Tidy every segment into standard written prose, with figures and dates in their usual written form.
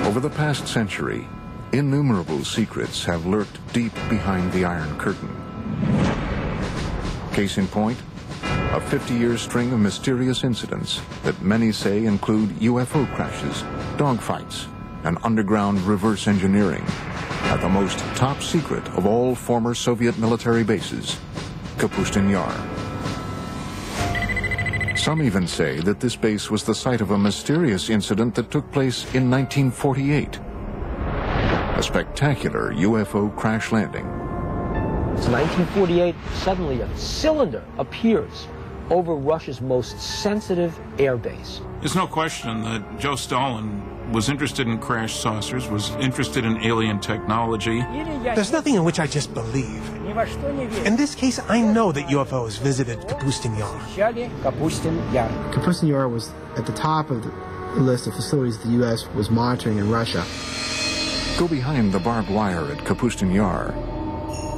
Over the past century, innumerable secrets have lurked deep behind the Iron Curtain. Case in point, a 50-year string of mysterious incidents that many say include UFO crashes, dogfights, and underground reverse engineering at the most top secret of all former Soviet military bases, Kapustin Yar. Some even say that this base was the site of a mysterious incident that took place in 1948. A spectacular UFO crash landing. It's 1948, suddenly a cylinder appears over Russia's most sensitive air base. There's no question that Joe Stalin was interested in crash saucers, was interested in alien technology. There's nothing in which I just believe. In this case, I know that UFOs visited Kapustin Yar. Kapustin Yar was at the top of the list of facilities the U.S. was monitoring in Russia. Go behind the barbed wire at Kapustin Yar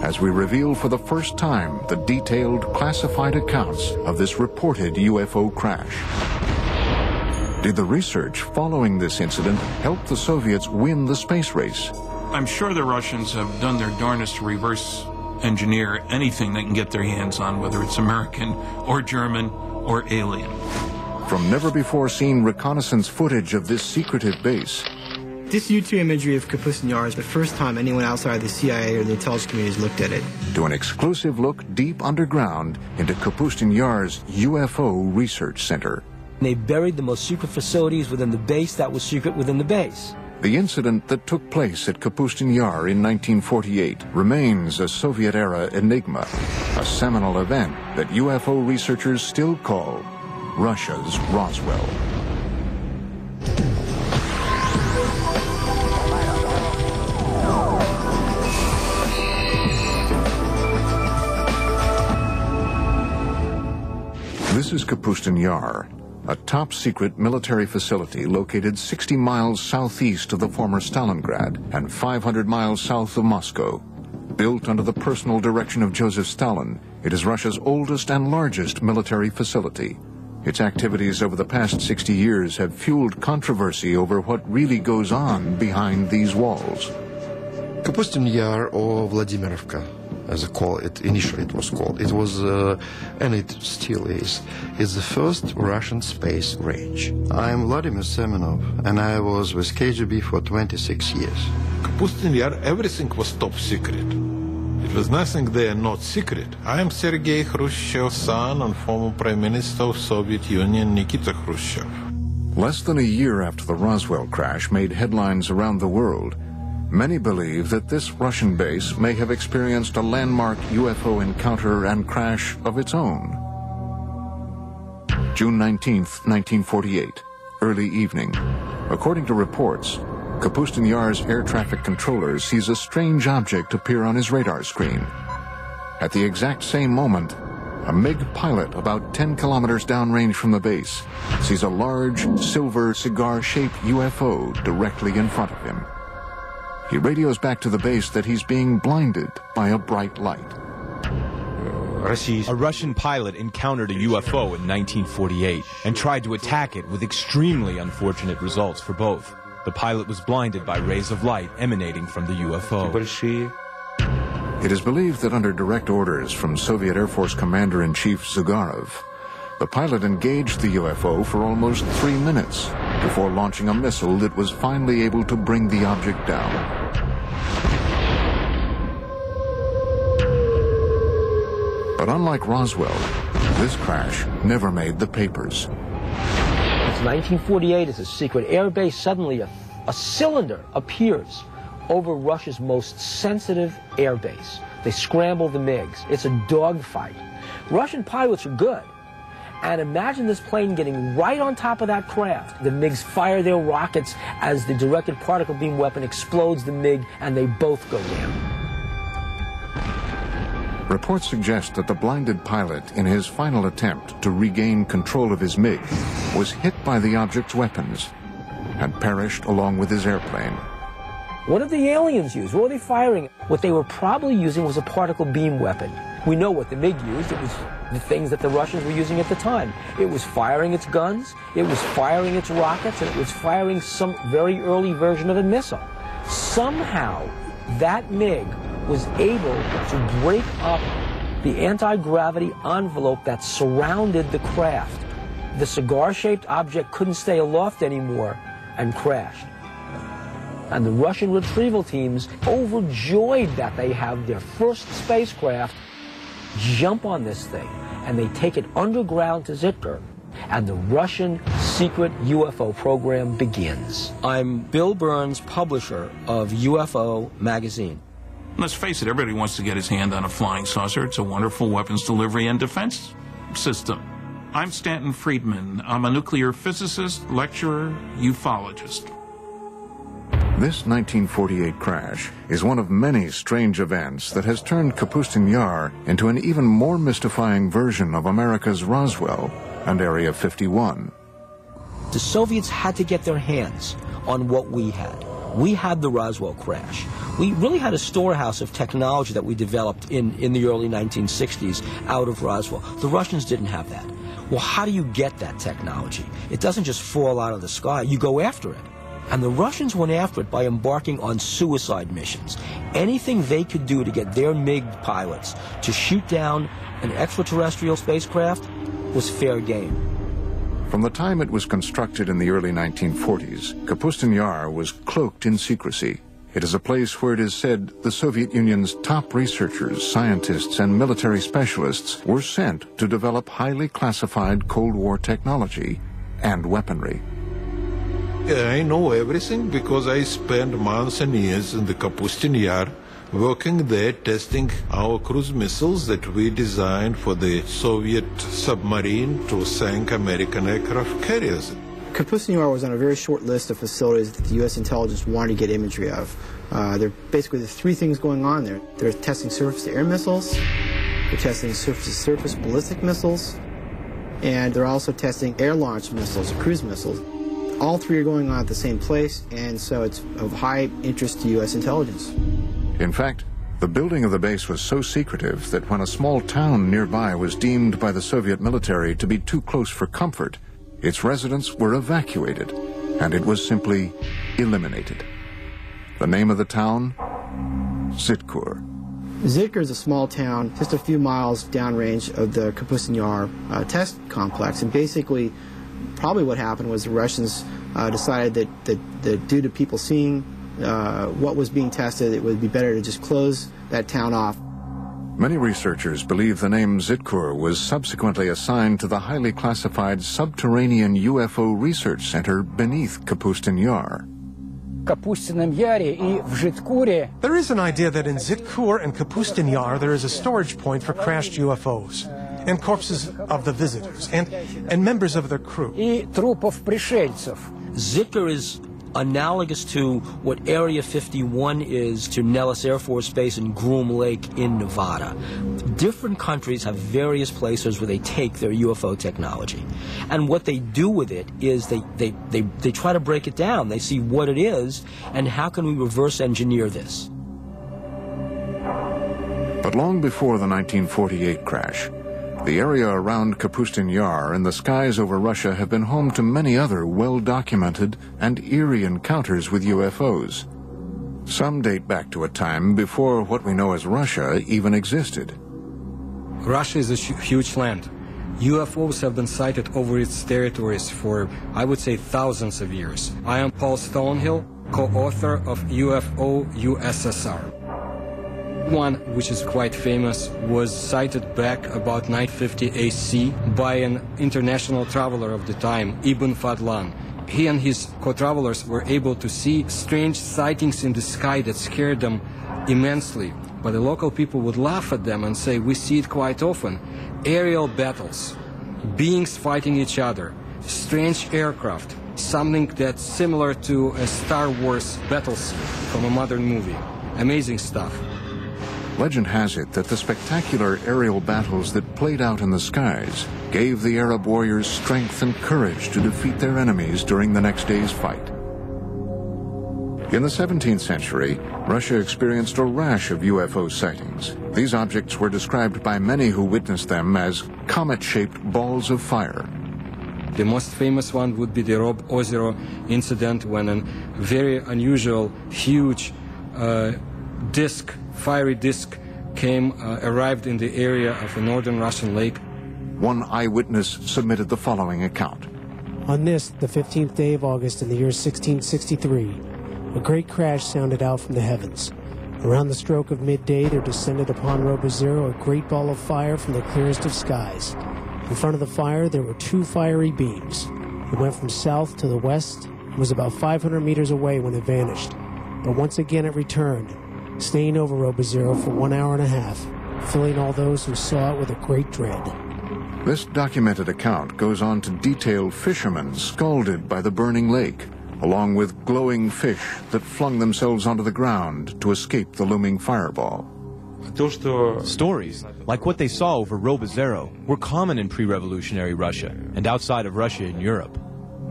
as we reveal for the first time the detailed classified accounts of this reported UFO crash. Did the research following this incident help the Soviets win the space race? I'm sure the Russians have done their darnest to reverse engineer anything they can get their hands on, whether it's American or German or alien. From never-before-seen reconnaissance footage of this secretive base, this YouTube imagery of Kapustin Yar is the first time anyone outside the CIA or the intelligence communities looked at it. to an exclusive look deep underground into Kapustin Yar's UFO Research Center. They buried the most secret facilities within the base that was secret within the base. The incident that took place at Kapustin Yar in 1948 remains a Soviet-era enigma, a seminal event that UFO researchers still call Russia's Roswell. This is Kapustin Yar, a top-secret military facility located 60 miles southeast of the former Stalingrad and 500 miles south of Moscow. Built under the personal direction of Joseph Stalin, it is Russia's oldest and largest military facility. Its activities over the past 60 years have fueled controversy over what really goes on behind these walls. Kapustin Yar, or Vladimirovka, as initially it was called. It was, and it still is the first Russian space range. I'm Vladimir Semenov, and I was with KGB for 26 years. Kapustin Yar, everything was top secret. It was nothing there not secret. I am Sergei Khrushchev's son and former Prime Minister of Soviet Union, Nikita Khrushchev. Less than a year after the Roswell crash made headlines around the world, many believe that this Russian base may have experienced a landmark UFO encounter and crash of its own. June 19th, 1948, early evening. According to reports, Kapustin Yar's air traffic controller sees a strange object appear on his radar screen. At the exact same moment, a MiG pilot about 10 kilometers downrange from the base sees a large, silver, cigar-shaped UFO directly in front of him. He radios back to the base that he's being blinded by a bright light. A Russian pilot encountered a UFO in 1948 and tried to attack it with extremely unfortunate results for both. The pilot was blinded by rays of light emanating from the UFO. It is believed that under direct orders from Soviet Air Force Commander-in-Chief Zyugarov, the pilot engaged the UFO for almost 3 minutes before launching a missile that was finally able to bring the object down. But unlike Roswell, this crash never made the papers. It's 1948, it's a secret air base. Suddenly a cylinder appears over Russia's most sensitive air base. They scramble the MiGs. It's a dogfight. Russian pilots are good. And imagine this plane getting right on top of that craft. The MiGs fire their rockets as the directed particle beam weapon explodes the MiG, and they both go down. Reports suggest that the blinded pilot, in his final attempt to regain control of his MiG, was hit by the object's weapons and perished along with his airplane. What did the aliens use? What were they firing? What they were probably using was a particle beam weapon. We know what the MiG used. It was the things that the Russians were using at the time. It was firing its guns, it was firing its rockets, and it was firing some very early version of a missile. Somehow, that MiG was able to break up the anti-gravity envelope that surrounded the craft. The cigar-shaped object couldn't stay aloft anymore and crashed. And the Russian retrieval teams, overjoyed that they have their first spacecraft, jump on this thing, and they take it underground to Zitkar, and the Russian secret UFO program begins. I'm Bill Burns, publisher of UFO magazine. Let's face it, everybody wants to get his hand on a flying saucer. It's a wonderful weapons delivery and defense system. I'm Stanton Friedman. I'm a nuclear physicist, lecturer, ufologist. This 1948 crash is one of many strange events that has turned Kapustin Yar into an even more mystifying version of America's Roswell and Area 51. The Soviets had to get their hands on what we had. We had the Roswell crash. We really had a storehouse of technology that we developed in the early 1960s out of Roswell. The Russians didn't have that. Well, how do you get that technology? It doesn't just fall out of the sky. You go after it. And the Russians went after it by embarking on suicide missions. Anything they could do to get their MiG pilots to shoot down an extraterrestrial spacecraft was fair game. From the time it was constructed in the early 1940s, Kapustin Yar was cloaked in secrecy. It is a place where it is said the Soviet Union's top researchers, scientists, and military specialists were sent to develop highly classified Cold War technology and weaponry. I know everything because I spent months and years in the Kapustin Yar working there testing our cruise missiles that we designed for the Soviet submarine to sink American aircraft carriers. Kapustin Yar was on a very short list of facilities that the U.S. intelligence wanted to get imagery of. There are basically the three things going on there. They're testing surface-to-air missiles, they're testing surface-to-surface ballistic missiles, and they're also testing air-launched missiles, cruise missiles. All three are going on at the same place, and so it's of high interest to U.S. intelligence. In fact, the building of the base was so secretive that when a small town nearby was deemed by the Soviet military to be too close for comfort, its residents were evacuated, and it was simply eliminated. The name of the town? Zitkar. Zitkar is a small town just a few miles downrange of the Kapustin Yar test complex, and basically probably what happened was the Russians decided that due to people seeing what was being tested, it would be better to just close that town off. Many researchers believe the name Zitkar was subsequently assigned to the highly classified subterranean UFO research center beneath Kapustin Yar. There is an idea that in Zitkar and Kapustin Yar there is a storage point for crashed UFOs and corpses of the visitors and members of their crew. Zitkar is analogous to what Area 51 is to Nellis Air Force Base and Groom Lake in Nevada. Different countries have various places where they take their UFO technology. And what they do with it is they try to break it down. They see what it is and how can we reverse engineer this. But long before the 1948 crash, the area around Kapustin Yar and the skies over Russia have been home to many other well-documented and eerie encounters with UFOs. Some date back to a time before what we know as Russia even existed. Russia is a huge land. UFOs have been sighted over its territories for, I would say, thousands of years. I am Paul Stonehill, co-author of UFO USSR. One, which is quite famous, was sighted back about 950 AC by an international traveler of the time, Ibn Fadlan. He and his co-travelers were able to see strange sightings in the sky that scared them immensely. But the local people would laugh at them and say, we see it quite often. Aerial battles, beings fighting each other, strange aircraft, something that's similar to a Star Wars battle scene from a modern movie. Amazing stuff. Legend has it that the spectacular aerial battles that played out in the skies gave the Arab warriors strength and courage to defeat their enemies during the next day's fight. In the 17th century, Russia experienced a rash of UFO sightings. These objects were described by many who witnessed them as comet-shaped balls of fire. The most famous one would be the Rob Ozero incident, when a very unusual, huge fiery disc arrived in the area of a northern Russian lake. One eyewitness submitted the following account. On this, the 15th day of August in the year 1663, a great crash sounded out from the heavens. Around the stroke of midday, there descended upon Rob Ozero a great ball of fire from the clearest of skies. In front of the fire, there were two fiery beams. It went from south to the west and was about 500 meters away when it vanished. But once again it returned, staying over Rob Ozero for 1 hour and a half, filling all those who saw it with a great dread. This documented account goes on to detail fishermen scalded by the burning lake, along with glowing fish that flung themselves onto the ground to escape the looming fireball. Stories like what they saw over Rob Ozero were common in pre-revolutionary Russia and outside of Russia in Europe.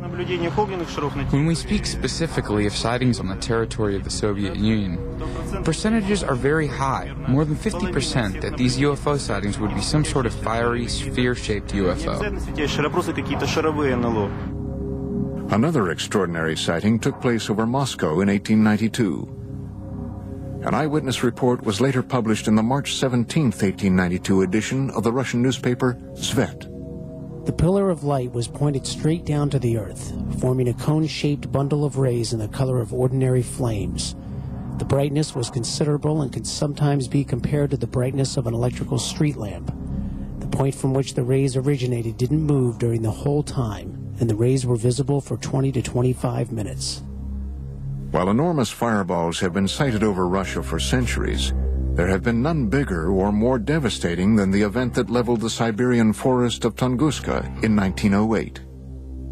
When we speak specifically of sightings on the territory of the Soviet Union, percentages are very high, more than 50%, that these UFO sightings would be some sort of fiery, sphere-shaped UFO. Another extraordinary sighting took place over Moscow in 1892. An eyewitness report was later published in the March 17, 1892 edition of the Russian newspaper Svet. The pillar of light was pointed straight down to the earth, forming a cone-shaped bundle of rays in the color of ordinary flames. The brightness was considerable and could sometimes be compared to the brightness of an electrical street lamp. The point from which the rays originated didn't move during the whole time, and the rays were visible for 20 to 25 minutes. While enormous fireballs have been sighted over Russia for centuries, there have been none bigger or more devastating than the event that leveled the Siberian forest of Tunguska in 1908.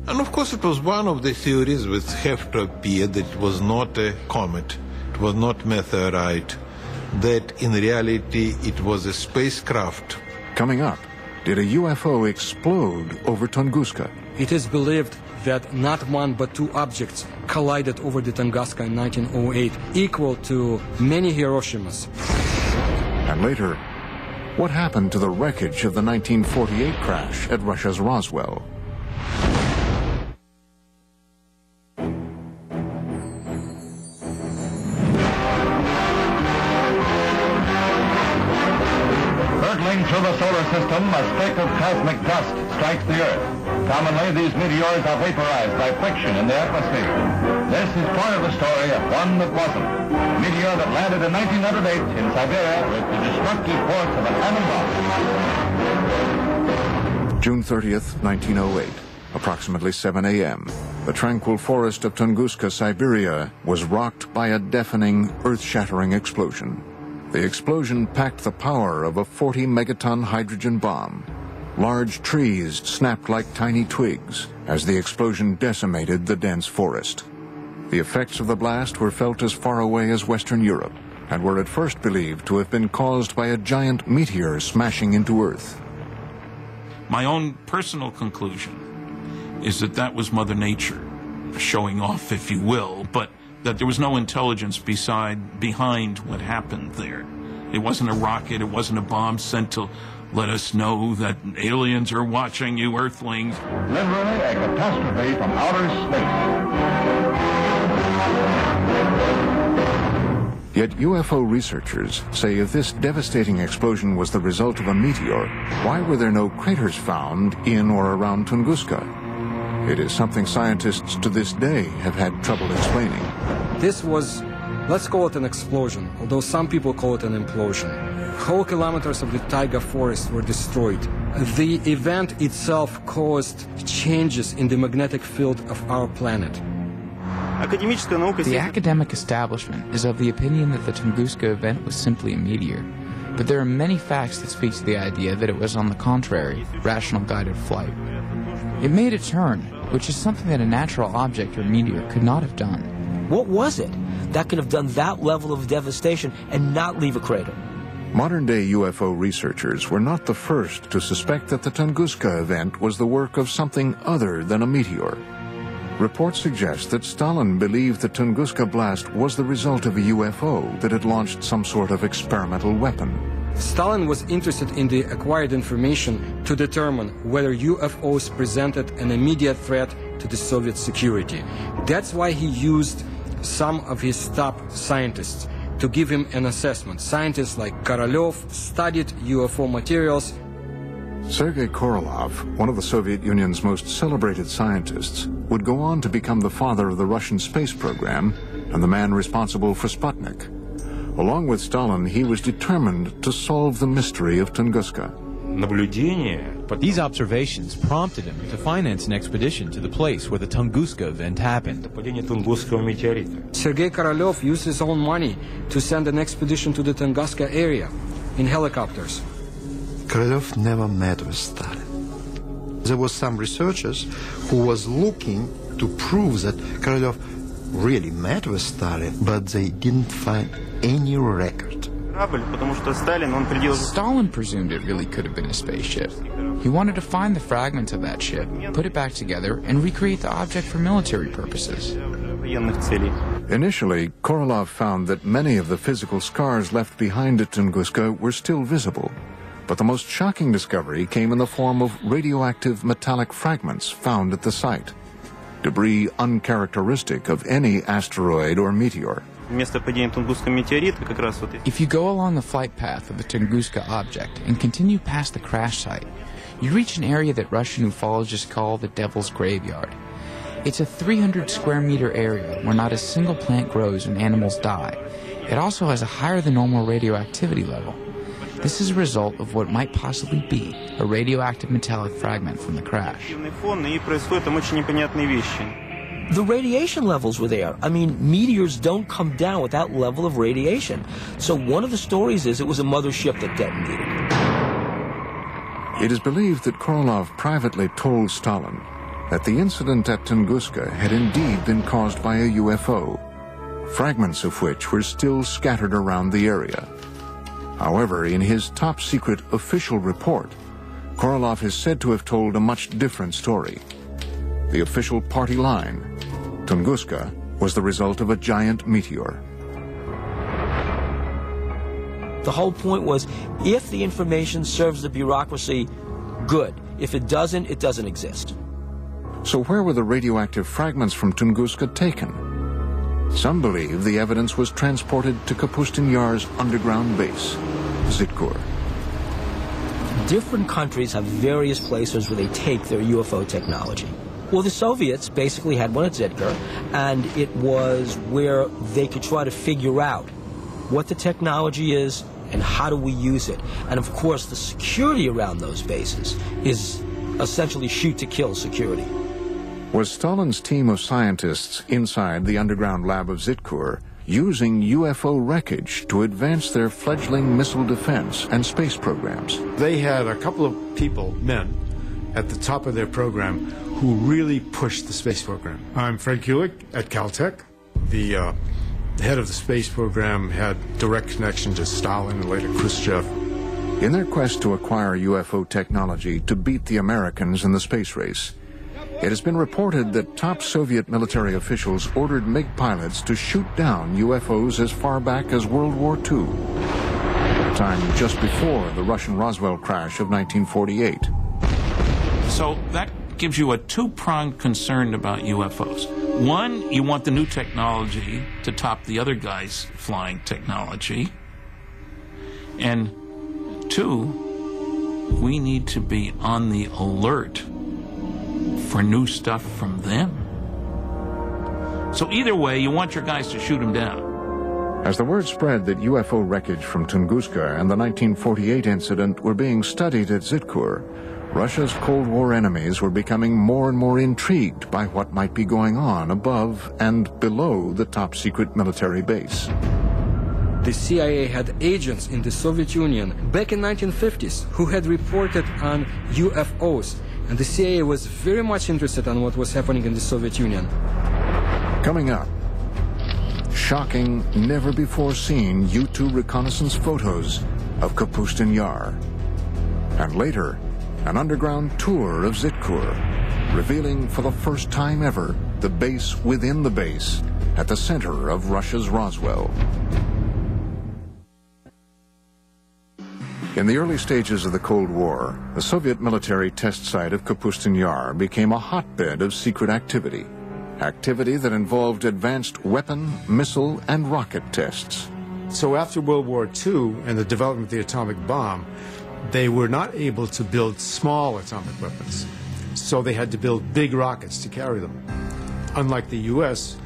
And of course it was one of the theories which have to appear that it was not a comet, it was not meteorite, that in reality it was a spacecraft. Coming up, did a UFO explode over Tunguska? It is believed that not one but two objects collided over the Tunguska in 1908, equal to many Hiroshimas. And later, what happened to the wreckage of the 1948 crash at Russia's Roswell? Hurtling through the solar system, a speck of cosmic dust strikes the Earth. Commonly, these meteors are vaporized by friction in the atmosphere. This is part of the story of one that wasn't. A meteor that landed in 1908 in Siberia with the destructive force of an atom bomb. June 30th, 1908, approximately 7 a.m. The tranquil forest of Tunguska, Siberia, was rocked by a deafening, earth-shattering explosion. The explosion packed the power of a 40-megaton hydrogen bomb. Large trees snapped like tiny twigs as the explosion decimated the dense forest. The effects of the blast were felt as far away as Western Europe and were at first believed to have been caused by a giant meteor smashing into Earth. My own personal conclusion is that that was Mother Nature showing off, if you will, but that there was no intelligence behind what happened there. It wasn't a rocket, it wasn't a bomb sent to let us know that aliens are watching you, Earthlings. Literally a catastrophe from outer space. Yet UFO researchers say if this devastating explosion was the result of a meteor, why were there no craters found in or around Tunguska? It is something scientists to this day have had trouble explaining. This was, let's call it an explosion, although some people call it an implosion. Whole kilometers of the taiga forest were destroyed. The event itself caused changes in the magnetic field of our planet. The academic establishment is of the opinion that the Tunguska event was simply a meteor, but there are many facts that speak to the idea that it was, on the contrary, rational guided flight. It made a turn, which is something that a natural object or meteor could not have done. What was it that could have done that level of devastation and not leave a crater? Modern-day UFO researchers were not the first to suspect that the Tunguska event was the work of something other than a meteor. Reports suggest that Stalin believed the Tunguska blast was the result of a UFO that had launched some sort of experimental weapon. Stalin was interested in the acquired information to determine whether UFOs presented an immediate threat to the Soviet security. That's why he used some of his top scientists to give him an assessment. Scientists like Korolev studied UFO materials. Sergei Korolev, one of the Soviet Union's most celebrated scientists, would go on to become the father of the Russian space program and the man responsible for Sputnik. Along with Stalin, he was determined to solve the mystery of Tunguska. These observations prompted him to finance an expedition to the place where the Tunguska event happened. Sergei Korolev used his own money to send an expedition to the Tunguska area in helicopters. Korolev never met with Stalin. There were some researchers who was looking to prove that Korolev really met with Stalin, but they didn't find any record. Stalin presumed it really could have been a spaceship. He wanted to find the fragments of that ship, put it back together, and recreate the object for military purposes. Initially, Korolev found that many of the physical scars left behind at Tunguska were still visible. But the most shocking discovery came in the form of radioactive metallic fragments found at the site. Debris uncharacteristic of any asteroid or meteor. If you go along the flight path of the Tunguska object and continue past the crash site, you reach an area that Russian ufologists call the Devil's Graveyard. It's a 300 square meter area where not a single plant grows and animals die. It also has a higher than normal radioactivity level. This is a result of what might possibly be a radioactive metallic fragment from the crash. The radiation levels were there. I mean, meteors don't come down with that level of radiation. So one of the stories is it was a mothership that detonated. It is believed that Korolev privately told Stalin that the incident at Tunguska had indeed been caused by a UFO, fragments of which were still scattered around the area. However, in his top-secret official report, Korolev is said to have told a much different story. The official party line, Tunguska, was the result of a giant meteor. The whole point was, if the information serves the bureaucracy, good. If it doesn't exist. So where were the radioactive fragments from Tunguska taken? Some believe the evidence was transported to Kapustin Yar's underground base, Zitkur. Different countries have various places where they take their UFO technology. Well, the Soviets basically had one at Zitkur, and it was where they could try to figure out what the technology is and how do we use it. And of course, the security around those bases is essentially shoot-to-kill security. Was Stalin's team of scientists inside the underground lab of Zitkur using UFO wreckage to advance their fledgling missile defense and space programs? They had a couple of people, men, at the top of their program who really pushed the space program. I'm Fred Kulik at Caltech. The head of the space program had direct connection to Stalin and later Khrushchev. In their quest to acquire UFO technology to beat the Americans in the space race, it has been reported that top Soviet military officials ordered MiG pilots to shoot down UFOs as far back as World War II, a time just before the Russian Roswell crash of 1948. So that gives you a two-pronged concern about UFOs. One, you want the new technology to top the other guy's flying technology. And two, we need to be on the alert for new stuff from them. So either way, you want your guys to shoot them down. As the word spread that UFO wreckage from Tunguska and the 1948 incident were being studied at Zitkur, Russia's Cold War enemies were becoming more and more intrigued by what might be going on above and below the top-secret military base. The CIA had agents in the Soviet Union back in the 1950s who had reported on UFOs, and the CIA was very much interested in what was happening in the Soviet Union. Coming up, shocking, never-before-seen U-2 reconnaissance photos of Kapustin Yar. And later, an underground tour of Zitkur, revealing for the first time ever the base within the base at the center of Russia's Roswell. In the early stages of the Cold War, the Soviet military test site of Kapustin Yar became a hotbed of secret activity that involved advanced weapon, missile, and rocket tests. So after World War II and the development of the atomic bomb, they were not able to build small atomic weapons. So they had to build big rockets to carry them. Unlike the U.S.,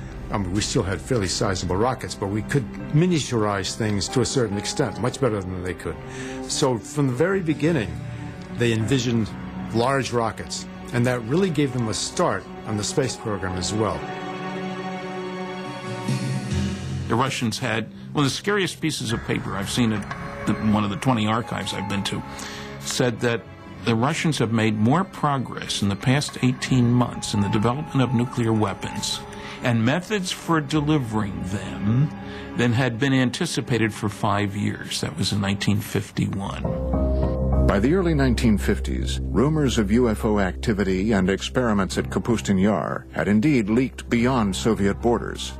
we still had fairly sizable rockets, but we could miniaturize things to a certain extent, much better than they could. So from the very beginning, they envisioned large rockets, and that really gave them a start on the space program as well. The Russians had one of the scariest pieces of paper I've seen at one of the 20 archives I've been to, said that the Russians have made more progress in the past 18 months in the development of nuclear weapons and methods for delivering them than had been anticipated for 5 years. That was in 1951. By the early 1950s, rumors of UFO activity and experiments at Kapustin Yar had indeed leaked beyond Soviet borders.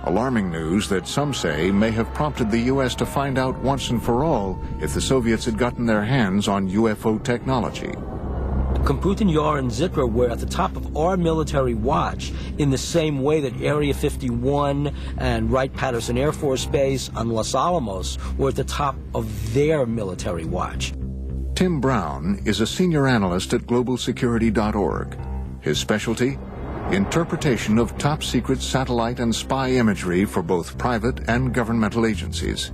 Alarming news that some say may have prompted the U.S. to find out once and for all if the Soviets had gotten their hands on UFO technology. Kapustin Yar and Zikr were at the top of our military watch in the same way that Area 51 and Wright-Patterson Air Force Base and Los Alamos were at the top of their military watch. Tim Brown is a senior analyst at globalsecurity.org. His specialty? Interpretation of top-secret satellite and spy imagery for both private and governmental agencies.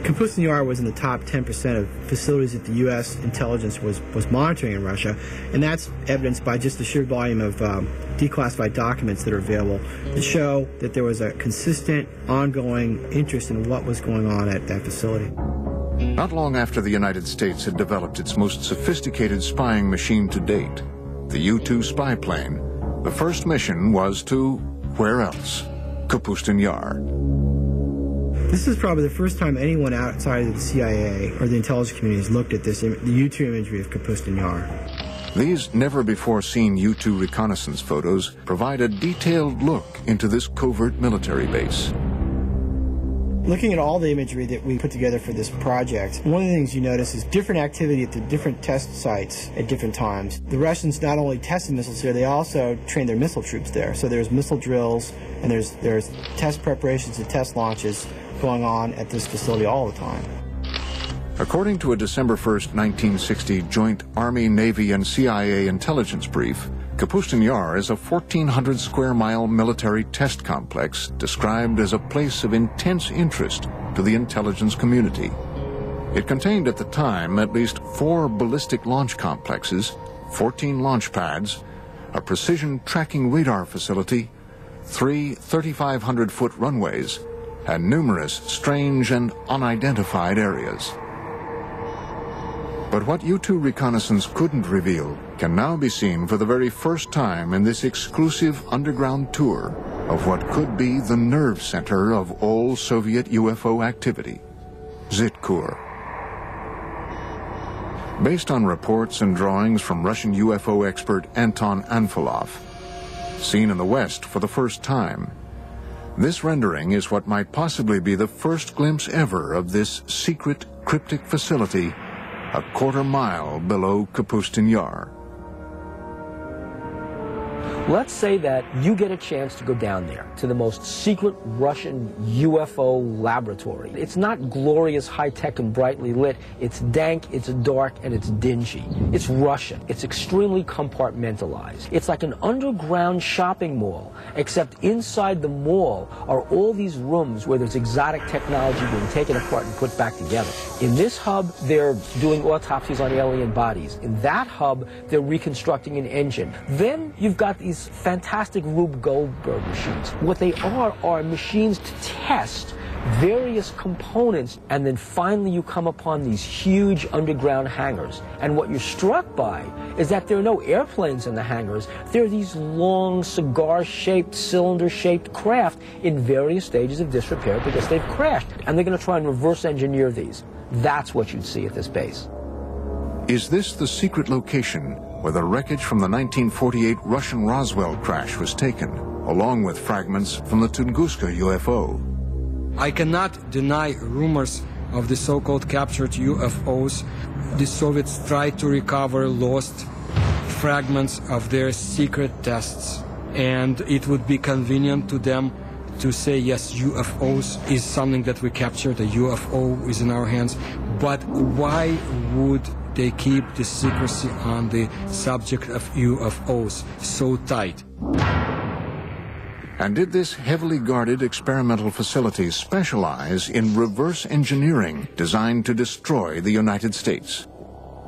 Kapustin Yar was in the top 10% of facilities that the U.S. intelligence was monitoring in Russia, and that's evidenced by just the sheer volume of declassified documents that are available that show that there was a consistent, ongoing interest in what was going on at that facility. Not long after the United States had developed its most sophisticated spying machine to date, the U-2 spy plane, the first mission was to, where else? Kapustin Yar. This is probably the first time anyone outside of the CIA or the intelligence community has looked at this, the U-2 imagery of Kapustin Yar. These never-before-seen U-2 reconnaissance photos provide a detailed look into this covert military base. Looking at all the imagery that we put together for this project, one of the things you notice is different activity at the different test sites at different times. The Russians not only tested missiles here, they also trained their missile troops there. So there's missile drills and there's test preparations and test launches going on at this facility all the time. According to a December 1st, 1960 joint Army, Navy, and CIA intelligence brief, Kapustin Yar is a 1,400-square-mile military test complex described as a place of intense interest to the intelligence community. It contained at the time at least 4 ballistic launch complexes, 14 launch pads, a precision tracking radar facility, 3 3,500-foot runways, and numerous strange and unidentified areas. But what U-2 reconnaissance couldn't reveal can now be seen for the very first time in this exclusive underground tour of what could be the nerve center of all Soviet UFO activity, Zitkur. Based on reports and drawings from Russian UFO expert Anton Anfilov, seen in the West for the first time, this rendering is what might possibly be the first glimpse ever of this secret cryptic facility a quarter-mile below Kapustin Yar. Let's say that you get a chance to go down there to the most secret Russian UFO laboratory. It's not glorious, high-tech, and brightly lit. It's dank, it's dark, and it's dingy. It's Russian. It's extremely compartmentalized. It's like an underground shopping mall, except inside the mall are all these rooms where there's exotic technology being taken apart and put back together. In this hub, they're doing autopsies on alien bodies. In that hub, they're reconstructing an engine. Then you've got these fantastic Rube Goldberg machines. What they are machines to test various components, and then finally you come upon these huge underground hangars. And what you're struck by is that there are no airplanes in the hangars. There are these long, cigar-shaped, cylinder-shaped craft in various stages of disrepair because they've crashed. And they're going to try and reverse engineer these. That's what you'd see at this base. Is this the secret location where the wreckage from the 1948 Russian Roswell crash was taken, along with fragments from the Tunguska UFO. I cannot deny rumors of the so-called captured UFOs. The Soviets tried to recover lost fragments of their secret tests, and it would be convenient to them to say, yes, UFOs is something that we captured, a UFO is in our hands, but why would they keep the secrecy on the subject of UFOs so tight? And did this heavily guarded experimental facility specialize in reverse engineering designed to destroy the United States?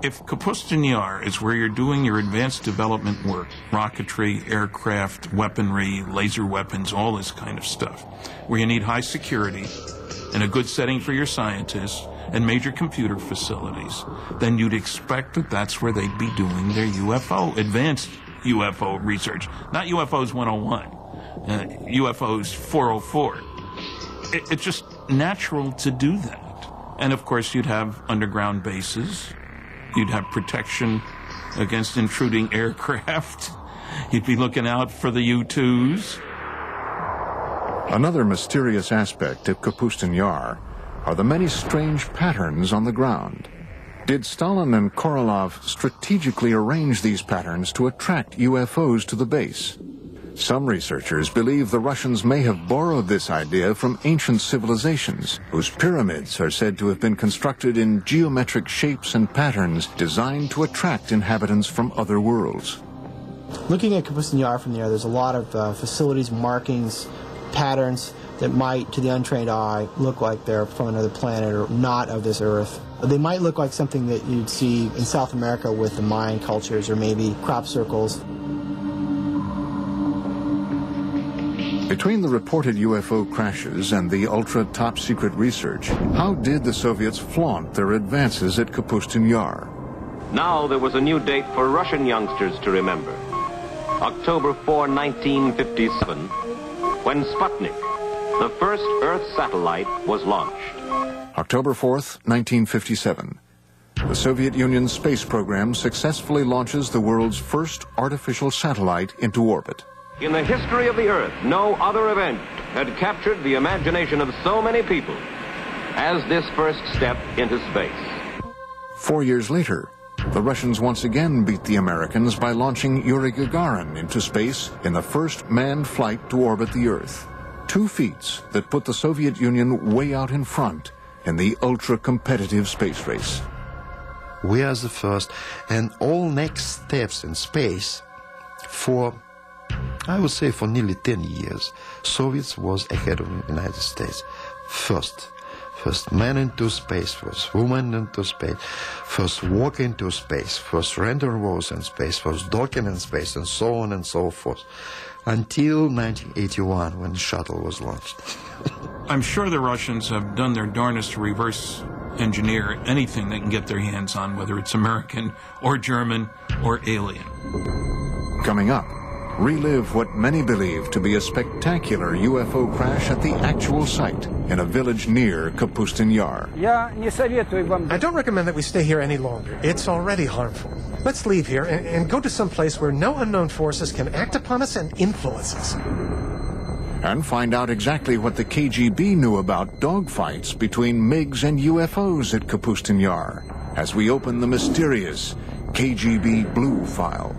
If Kapustin Yar is where you're doing your advanced development work, rocketry, aircraft, weaponry, laser weapons, all this kind of stuff, where you need high security and a good setting for your scientists and major computer facilities, then you'd expect that that's where they'd be doing their UFO, advanced UFO research, not UFOs 101. UFOs 404. It's just natural to do that. And of course you'd have underground bases, you'd have protection against intruding aircraft, you'd be looking out for the U-2s. Another mysterious aspect of Kapustin Yar are the many strange patterns on the ground. Did Stalin and Korolev strategically arrange these patterns to attract UFOs to the base? Some researchers believe the Russians may have borrowed this idea from ancient civilizations, whose pyramids are said to have been constructed in geometric shapes and patterns designed to attract inhabitants from other worlds. Looking at Kapustin Yar from there, there's a lot of facilities, markings, patterns that might, to the untrained eye, look like they're from another planet or not of this Earth. They might look like something that you'd see in South America with the Mayan cultures or maybe crop circles. Between the reported UFO crashes and the ultra-top-secret research, how did the Soviets flaunt their advances at Kapustin Yar? Now there was a new date for Russian youngsters to remember. October 4, 1957, when Sputnik, the first Earth satellite, was launched. October 4th, 1957. The Soviet Union's space program successfully launches the world's first artificial satellite into orbit. In the history of the Earth, no other event had captured the imagination of so many people as this first step into space. 4 years later, the Russians once again beat the Americans by launching Yuri Gagarin into space in the first manned flight to orbit the Earth. 2 feats that put the Soviet Union way out in front in the ultra-competitive space race. We are the first, and all next steps in space for, I would say, for nearly 10 years, Soviets was ahead of the United States. First man into space, first woman into space, first walk into space, first rendezvous in space, first docking in space, and so on and so forth, until 1981 when the shuttle was launched. I'm sure the Russians have done their darnest to reverse engineer anything they can get their hands on, whether it's American or German or alien. Coming up, relive what many believe to be a spectacular UFO crash at the actual site in a village near Kapustin Yar. I don't recommend that we stay here any longer. It's already harmful. Let's leave here and go to some place where no unknown forces can act upon us and influence us. And find out exactly what the KGB knew about dogfights between MiGs and UFOs at Kapustin Yar as we open the mysterious KGB Blue File.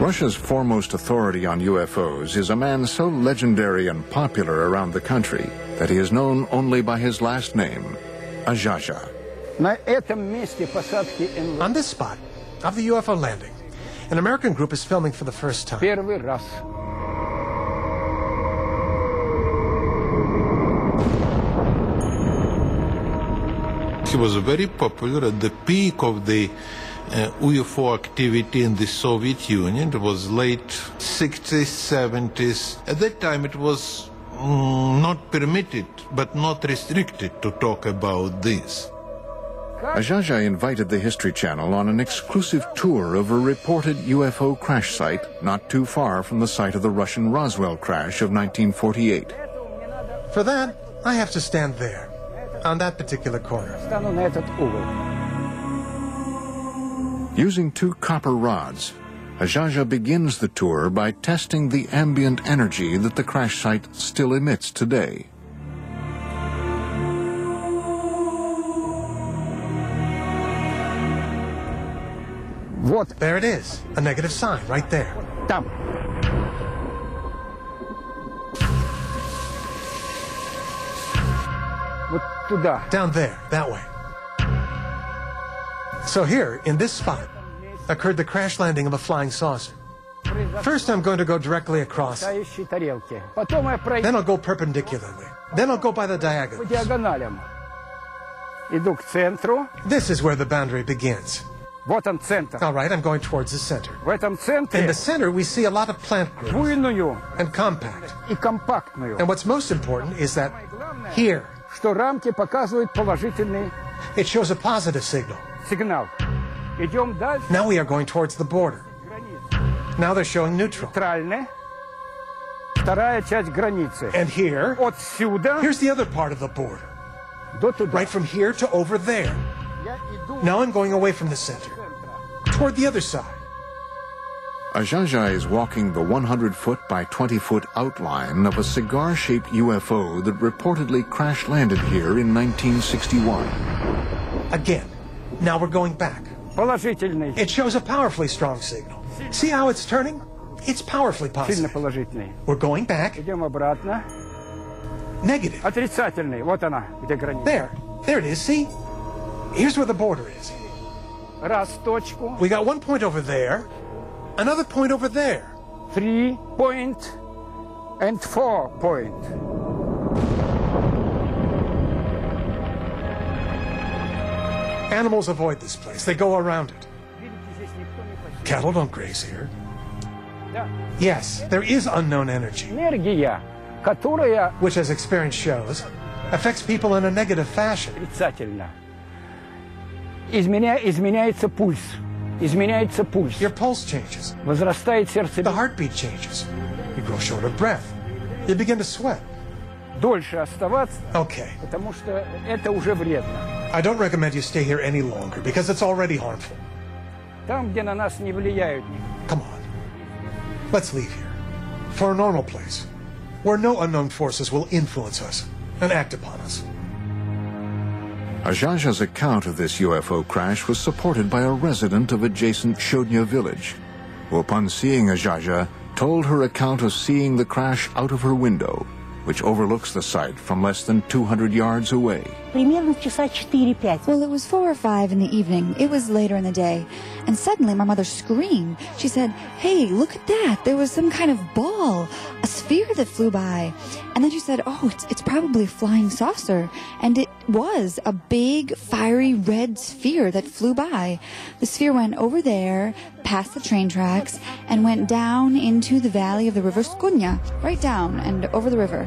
Russia's foremost authority on UFOs is a man so legendary and popular around the country that he is known only by his last name, Azhaja. On this spot of the UFO landing, an American group is filming for the first time. He was very popular at the peak of the UFO activity in the Soviet Union. It was late 60s, 70s. At that time it was not permitted, but not restricted to talk about this. Azhaja invited the History Channel on an exclusive tour of a reported UFO crash site not too far from the site of the Russian Roswell crash of 1948. For that, I have to stand there. on that particular corner. Using 2 copper rods, Ajaja begins the tour by testing the ambient energy that the crash site still emits today. There it is, a negative sign right there. Down there, that way. So here, in this spot, occurred the crash landing of a flying saucer. First, I'm going to go directly across. Then I'll go perpendicularly. Then I'll go by the diagonals. This is where the boundary begins. All right, I'm going towards the center. In the center, we see a lot of plant growth and compact. And what's most important is that here, it shows a positive signal. Now we are going towards the border. Now they're showing neutral. And here, here's the other part of the border. Right from here to over there. Now I'm going away from the center, toward the other side. Ajaja is walking the 100-foot by 20-foot outline of a cigar-shaped UFO that reportedly crash-landed here in 1961. Again, now we're going back. It shows a powerfully strong signal. See how it's turning? It's powerfully positive. We're going back. Negative. There it is, see? Here's where the border is. We got 1 point over there, another point over there. 3 point and 4 point. Animals avoid this place. They go around it. Cattle don't graze here. Yes, there is unknown energy, which, as experience shows, affects people in a negative fashion. Your pulse changes. The heartbeat changes. You grow short of breath. You begin to sweat. Okay. I don't recommend you stay here any longer because it's already harmful. Come on. Let's leave here. For a normal place, where no unknown forces will influence us and act upon us. Ajaja's account of this UFO crash was supported by a resident of adjacent Shodnya village, who upon seeing Ajaja, told her account of seeing the crash out of her window, which overlooks the site from less than 200 yards away. Well, it was 4 or 5 in the evening. It was later in the day. And suddenly my mother screamed. She said, "Hey, look at that. There was some kind of ball, a sphere that flew by." And then she said, "Oh, it's probably a flying saucer." And it was a big, fiery red sphere that flew by. The sphere went over there, past the train tracks, and went down into the valley of the river Skunya, right down and over the river.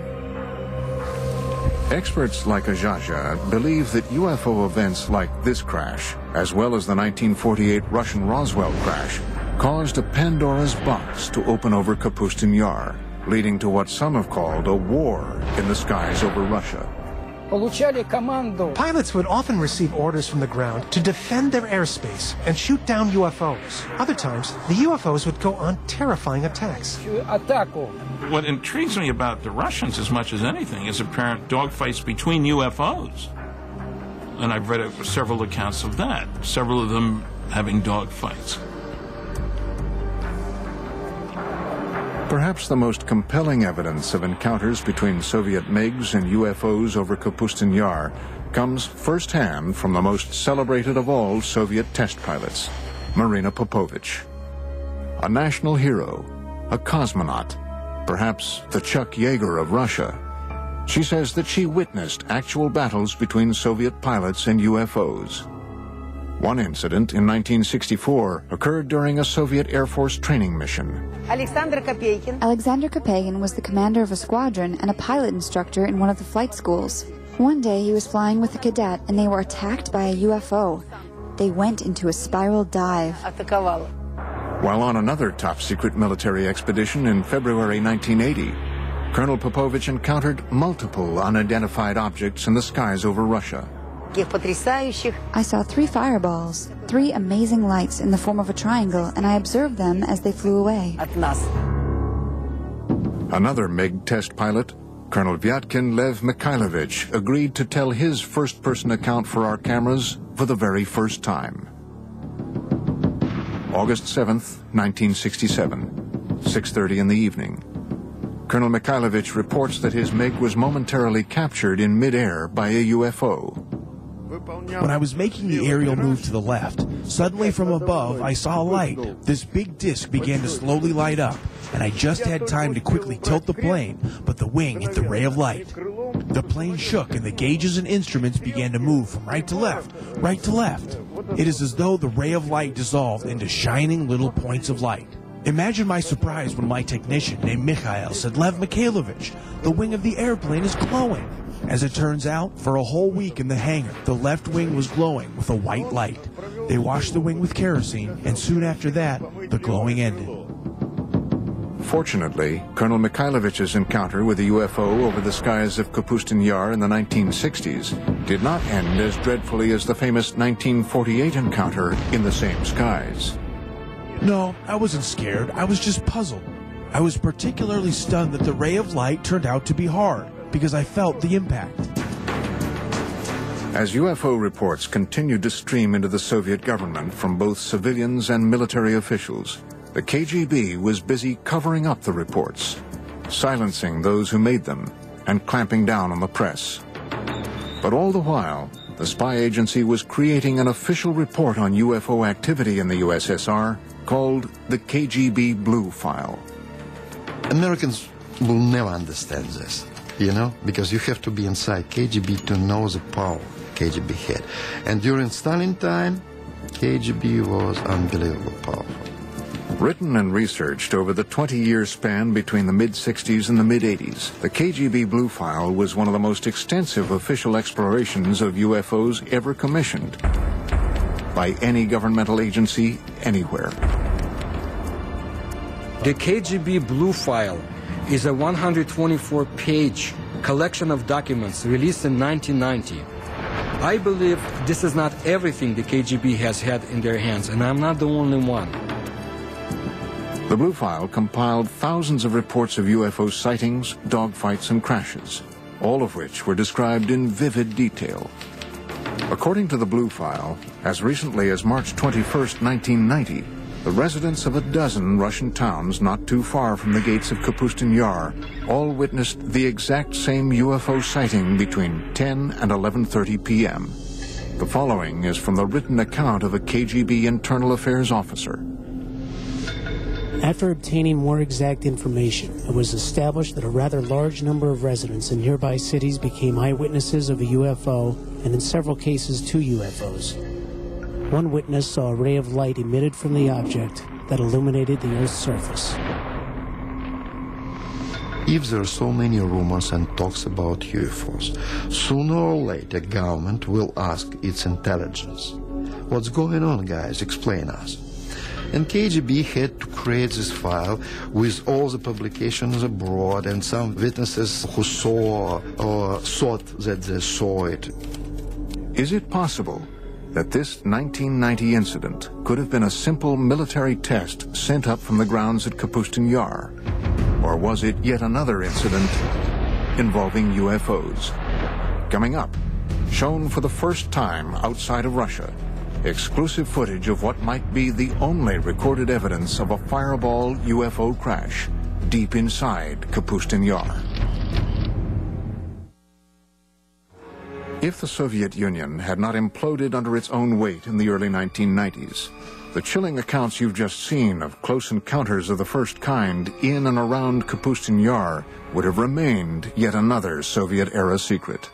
Experts like Ajaja believe that UFO events like this crash, as well as the 1948 Russian Roswell crash, caused a Pandora's box to open over Kapustin Yar, leading to what some have called a war in the skies over Russia. Pilots would often receive orders from the ground to defend their airspace and shoot down UFOs. Other times, the UFOs would go on terrifying attacks. What intrigues me about the Russians as much as anything is apparent dogfights between UFOs. And I've read several accounts of that, several of them having dogfights. Perhaps the most compelling evidence of encounters between Soviet MiGs and UFOs over Kapustin Yar comes firsthand from the most celebrated of all Soviet test pilots, Marina Popovich. A national hero, a cosmonaut, perhaps the Chuck Yeager of Russia. She says that she witnessed actual battles between Soviet pilots and UFOs. One incident in 1964 occurred during a Soviet Air Force training mission. Alexander Kapegin was the commander of a squadron and a pilot instructor in one of the flight schools. One day he was flying with a cadet and they were attacked by a UFO. They went into a spiral dive. While on another top-secret military expedition in February 1980, Colonel Popovich encountered multiple unidentified objects in the skies over Russia. I saw 3 fireballs, 3 amazing lights in the form of a triangle, and I observed them as they flew away. Another MiG test pilot, Colonel Vyatkin Lev Mikhailovich, agreed to tell his first-person account for our cameras for the very first time. August 7th, 1967, 6:30 in the evening. Colonel Mikhailovich reports that his MiG was momentarily captured in midair by a UFO. When I was making the aerial move to the left, suddenly from above I saw a light. This big disc began to slowly light up, and I just had time to quickly tilt the plane, but the wing hit the ray of light. The plane shook and the gauges and instruments began to move from right to left, right to left. It is as though the ray of light dissolved into shining little points of light. Imagine my surprise when my technician named Mikhail said, "Lev Mikhailovich, the wing of the airplane is glowing." As it turns out, for a whole week in the hangar, the left wing was glowing with a white light. They washed the wing with kerosene, and soon after that, the glowing ended. Fortunately, Colonel Mikhailovich's encounter with a UFO over the skies of Kapustin Yar in the 1960s did not end as dreadfully as the famous 1948 encounter in the same skies. No, I wasn't scared. I was just puzzled. I was particularly stunned that the ray of light turned out to be hard, because I felt the impact. As UFO reports continued to stream into the Soviet government from both civilians and military officials, the KGB was busy covering up the reports, silencing those who made them, and clamping down on the press. But all the while, the spy agency was creating an official report on UFO activity in the USSR called the KGB Blue File. Americans will never understand this, you know, because you have to be inside KGB to know the power KGB had. And during Stalin time, KGB was unbelievably powerful. Written and researched over the 20-year span between the mid-60s and the mid-80s, the KGB Blue File was one of the most extensive official explorations of UFOs ever commissioned by any governmental agency anywhere. The KGB Blue File is a 124-page collection of documents released in 1990. I believe this is not everything the KGB has had in their hands, and I'm not the only one. The Blue File compiled thousands of reports of UFO sightings, dogfights, and crashes, all of which were described in vivid detail. According to the Blue File, as recently as March 21st, 1990, the residents of a dozen Russian towns not too far from the gates of Kapustin Yar all witnessed the exact same UFO sighting between 10 and 11:30 p.m. The following is from the written account of a KGB internal affairs officer. After obtaining more exact information, it was established that a rather large number of residents in nearby cities became eyewitnesses of a UFO, and in several cases, 2 UFOs. One witness saw a ray of light emitted from the object that illuminated the Earth's surface. If there are so many rumors and talks about UFOs, sooner or later government will ask its intelligence. What's going on, guys? Explain us. And KGB had to create this file with all the publications abroad and some witnesses who saw or thought that they saw it. Is it possible that this 1990 incident could have been a simple military test sent up from the grounds at Kapustin Yar? Or was it yet another incident involving UFOs? Coming up, shown for the first time outside of Russia, exclusive footage of what might be the only recorded evidence of a fireball UFO crash deep inside Kapustin Yar. If the Soviet Union had not imploded under its own weight in the early 1990s, the chilling accounts you've just seen of close encounters of the first kind in and around Kapustin Yar would have remained yet another Soviet-era secret.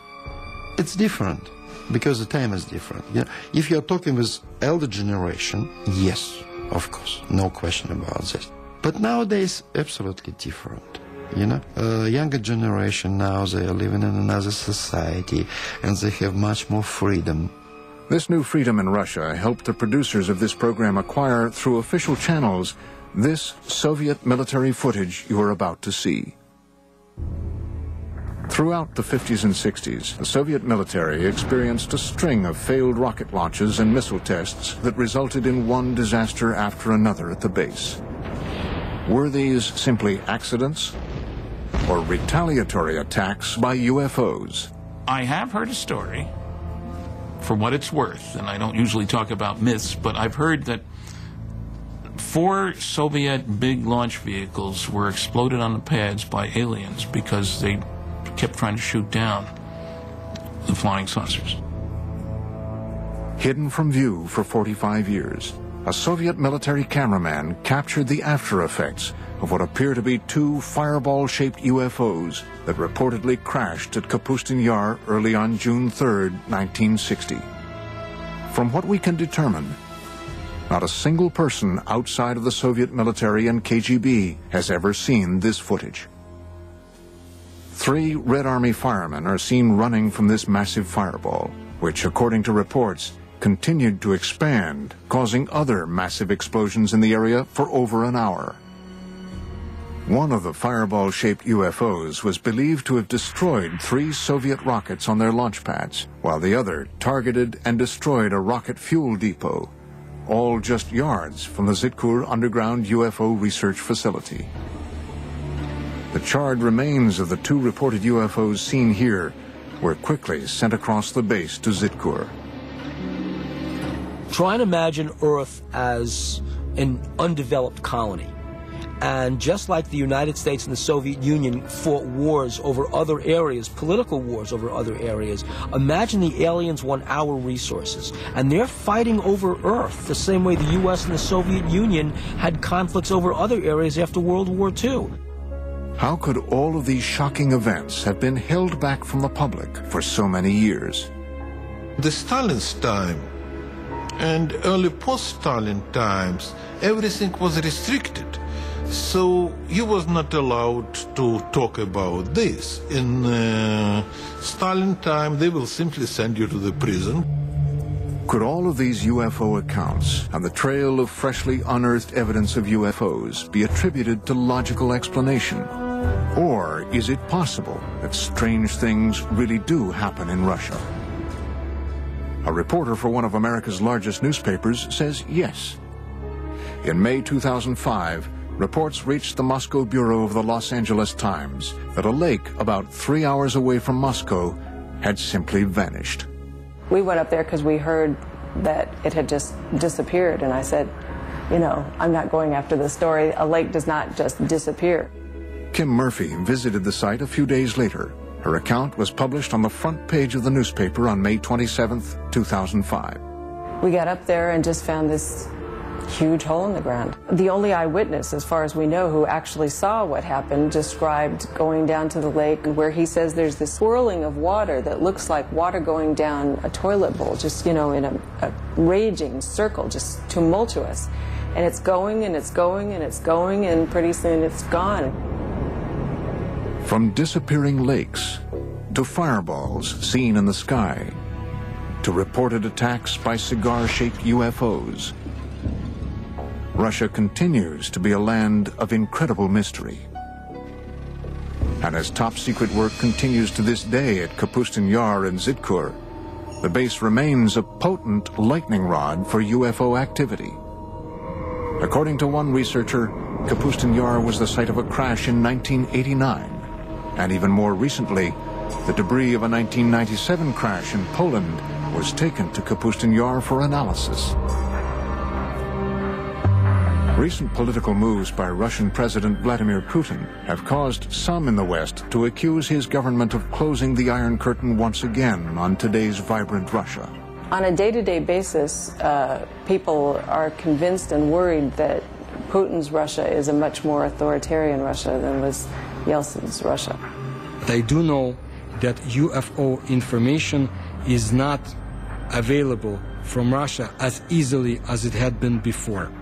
It's different, because the time is different. You know, if you're talking with elder generation, yes, of course, no question about this. But nowadays, absolutely different. You know, younger generation now, they are living in another society and they have much more freedom. This new freedom in Russia helped the producers of this program acquire, through official channels, this Soviet military footage you are about to see. Throughout the 50s and 60s, the Soviet military experienced a string of failed rocket launches and missile tests that resulted in one disaster after another at the base. Were these simply accidents or retaliatory attacks by UFOs? I have heard a story, for what it's worth, and I don't usually talk about myths, but I've heard that 4 Soviet big launch vehicles were exploded on the pads by aliens because they kept trying to shoot down the flying saucers. Hidden from view for 45 years, a Soviet military cameraman captured the after effects of what appear to be 2 fireball-shaped UFOs that reportedly crashed at Kapustin Yar early on June 3, 1960. From what we can determine, not a single person outside of the Soviet military and KGB has ever seen this footage. 3 Red Army firemen are seen running from this massive fireball, which, according to reports, continued to expand, causing other massive explosions in the area for over an hour. One of the fireball-shaped UFOs was believed to have destroyed 3 Soviet rockets on their launch pads, while the other targeted and destroyed a rocket fuel depot, all just yards from the Zitkur underground UFO research facility. The charred remains of the 2 reported UFOs seen here were quickly sent across the base to Zitkur. Try and imagine Earth as an undeveloped colony. And just like the United States and the Soviet Union fought wars over other areas, political wars over other areas, imagine the aliens want our resources. And they're fighting over Earth the same way the U.S. and the Soviet Union had conflicts over other areas after World War II. How could all of these shocking events have been held back from the public for so many years? The Stalin's time and early post-Stalin times, everything was restricted. So he was not allowed to talk about this. In Stalin time, they will simply send you to the prison. Could all of these UFO accounts and the trail of freshly unearthed evidence of UFOs be attributed to logical explanation? Or is it possible that strange things really do happen in Russia? A reporter for one of America's largest newspapers says yes. In May 2005, reports reached the Moscow bureau of the Los Angeles Times that a lake about 3 hours away from Moscow had simply vanished. We went up there because we heard that it had just disappeared, and I said, you know, I'm not going after this story. A lake does not just disappear. Kim Murphy visited the site a few days later. Her account was published on the front page of the newspaper on May 27, 2005. We got up there and just found this huge hole in the ground. The only eyewitness, as far as we know, who actually saw what happened, described going down to the lake where he says there's this swirling of water that looks like water going down a toilet bowl, just, you know, in a raging circle, just tumultuous. And it's going and it's going and it's going, and pretty soon it's gone. From disappearing lakes to fireballs seen in the sky to reported attacks by cigar-shaped UFOs, Russia continues to be a land of incredible mystery. And as top-secret work continues to this day at Kapustin Yar and Zitkur, the base remains a potent lightning rod for UFO activity. According to one researcher, Kapustin Yar was the site of a crash in 1989, and even more recently, the debris of a 1997 crash in Poland was taken to Kapustin Yar for analysis. Recent political moves by Russian President Vladimir Putin have caused some in the West to accuse his government of closing the Iron Curtain once again on today's vibrant Russia. On a day-to-day basis, people are convinced and worried that Putin's Russia is a much more authoritarian Russia than was Yeltsin's Russia. They do know that UFO information is not available from Russia as easily as it had been before.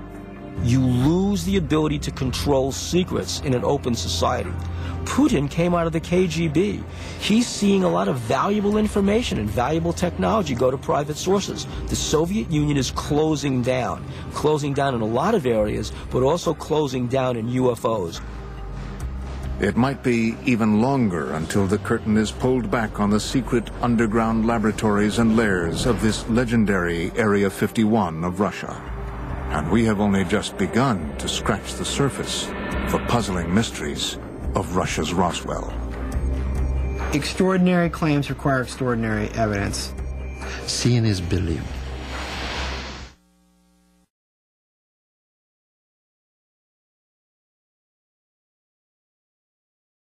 You lose the ability to control secrets in an open society. Putin came out of the KGB. He's seeing a lot of valuable information and valuable technology go to private sources. The Soviet Union is closing down in a lot of areas, but also closing down in UFOs. It might be even longer until the curtain is pulled back on the secret underground laboratories and lairs of this legendary Area 51 of Russia. And we have only just begun to scratch the surface the puzzling mysteries of Russia's Roswell. Extraordinary claims require extraordinary evidence. Seeing is believing.